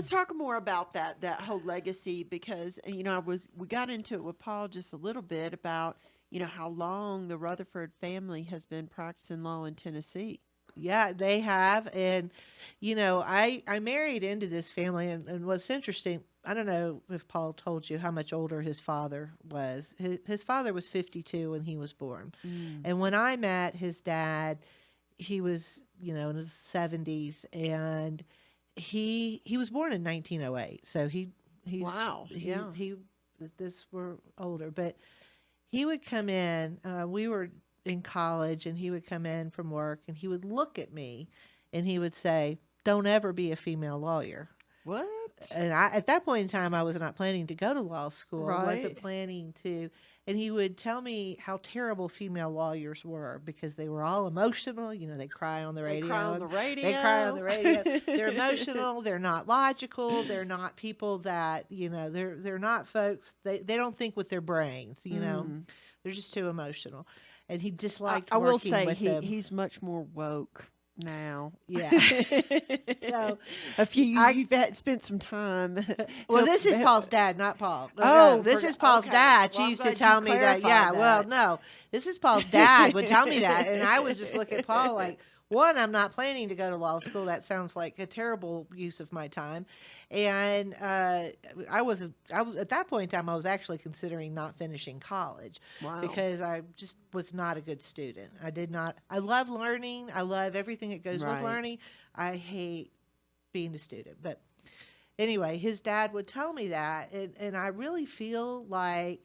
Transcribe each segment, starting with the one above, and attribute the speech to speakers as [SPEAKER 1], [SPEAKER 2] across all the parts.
[SPEAKER 1] let's talk more about that whole legacy, because we got into it with Paul just a little bit about how long the Rutherford family has been practicing law in Tennessee.
[SPEAKER 2] Yeah, they have. And, I married into this family. And what's interesting, I don't know if Paul told you how much older his father was. His father was 52 when he was born.
[SPEAKER 1] Mm.
[SPEAKER 2] And when I met his dad, he was, in his 70s. And he was born in 1908. So
[SPEAKER 1] Wow. Yeah.
[SPEAKER 2] he, this were older. But he would come in, we were in college, and he would come in from work, and he would look at me and he would say, "Don't ever be a female lawyer."
[SPEAKER 1] What?
[SPEAKER 2] And at that point in time, I was not planning to go to law school. I wasn't
[SPEAKER 1] Right.
[SPEAKER 2] planning to. And he would tell me how terrible female lawyers were because they were all emotional. They cry on the
[SPEAKER 1] They cry
[SPEAKER 2] radio.
[SPEAKER 1] on the
[SPEAKER 2] They cry on
[SPEAKER 1] radio.
[SPEAKER 2] the radio. They're emotional. They're not logical. They're not people that, they're not folks. They don't think with their brains,
[SPEAKER 1] Mm.
[SPEAKER 2] They're just too emotional. And he
[SPEAKER 1] I,
[SPEAKER 2] disliked
[SPEAKER 1] I will
[SPEAKER 2] working
[SPEAKER 1] say
[SPEAKER 2] with them.
[SPEAKER 1] he's much more woke now.
[SPEAKER 2] Yeah. So
[SPEAKER 1] You've spent some time.
[SPEAKER 2] Well, this is Paul's dad, not Paul.
[SPEAKER 1] Oh,
[SPEAKER 2] No, this is Paul's
[SPEAKER 1] okay.
[SPEAKER 2] dad.
[SPEAKER 1] Well,
[SPEAKER 2] She
[SPEAKER 1] I'm
[SPEAKER 2] used to
[SPEAKER 1] glad you
[SPEAKER 2] tell me that. Yeah,
[SPEAKER 1] clarified
[SPEAKER 2] well,
[SPEAKER 1] that.
[SPEAKER 2] no, this is Paul's dad would tell me that, and I would just look at Paul like, one, I'm not planning to go to law school. That sounds like a terrible use of my time, and I was at that point in time I was actually considering not finishing college
[SPEAKER 1] Wow.
[SPEAKER 2] because I just was not a good student. I did not. I love learning. I love everything that goes with
[SPEAKER 1] Right.
[SPEAKER 2] learning. I hate being a student, but anyway, his dad would tell me that, and I really feel like,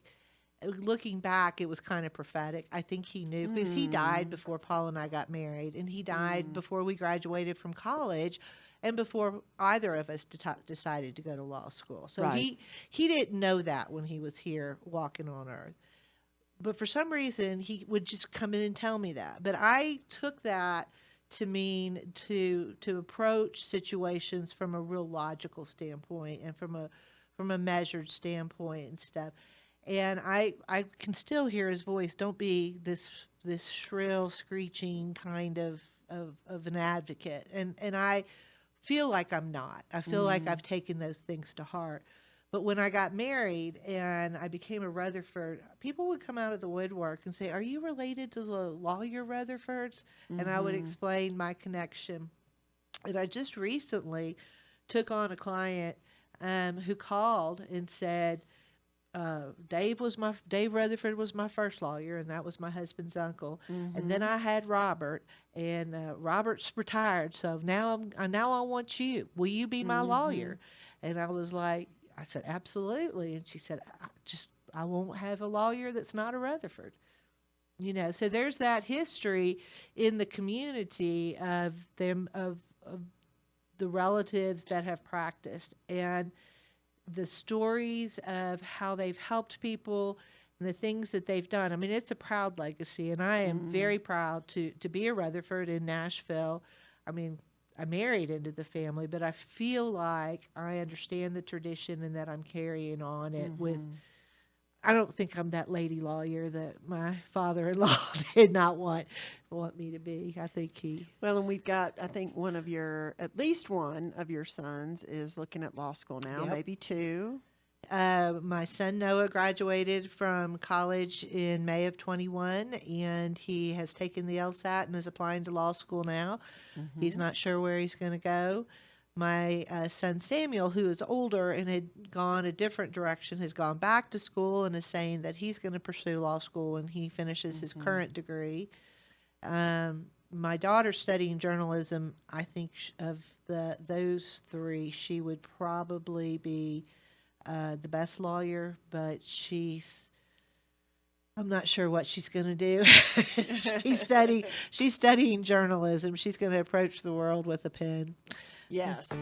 [SPEAKER 2] looking back, it was kind of prophetic. I think he knew because he died before Paul and I got married, and he died before we graduated from college, and before either of us decided to go to law school. So
[SPEAKER 1] Right.
[SPEAKER 2] he didn't know that when he was here walking on earth. But for some reason, he would just come in and tell me that. But I took that to mean to approach situations from a real logical standpoint and from a measured standpoint and stuff. And I can still hear his voice. Don't be this shrill, screeching kind of an advocate. And I feel like I'm not. I feel like I've taken those things to heart. But when I got married and I became a Rutherford, people would come out of the woodwork and say, "Are you related to the lawyer Rutherfords?" And I would explain my connection. And I just recently took on a client who called and said, Dave Rutherford was my first lawyer, and that was my husband's uncle. And then I had Robert, and Robert's retired, so now I want you. Will you be my lawyer? And I said, absolutely. And she said, I won't have a lawyer that's not a Rutherford. So there's that history in the community of them of the relatives that have practiced, and the stories of how they've helped people and the things that they've done. I mean, it's a proud legacy, and I am very proud to be a Rutherford in Nashville. I mean, I married into the family, but I feel like I understand the tradition and that I'm carrying on it with. I don't think I'm that lady lawyer that my father-in-law did not want me to be. I think he.
[SPEAKER 1] Well, and we've got, I think at least one of your sons is looking at law school now,
[SPEAKER 2] Yep.
[SPEAKER 1] maybe two.
[SPEAKER 2] My son Noah graduated from college in May of 21, and he has taken the LSAT and is applying to law school now. He's not sure where he's going to go. My son Samuel, who is older and had gone a different direction, has gone back to school and is saying that he's going to pursue law school when he finishes his current degree. My daughter's studying journalism. I think of those three, she would probably be the best lawyer, but I'm not sure what she's going to do. She's studying journalism. She's going to approach the world with a pen.
[SPEAKER 1] Yes.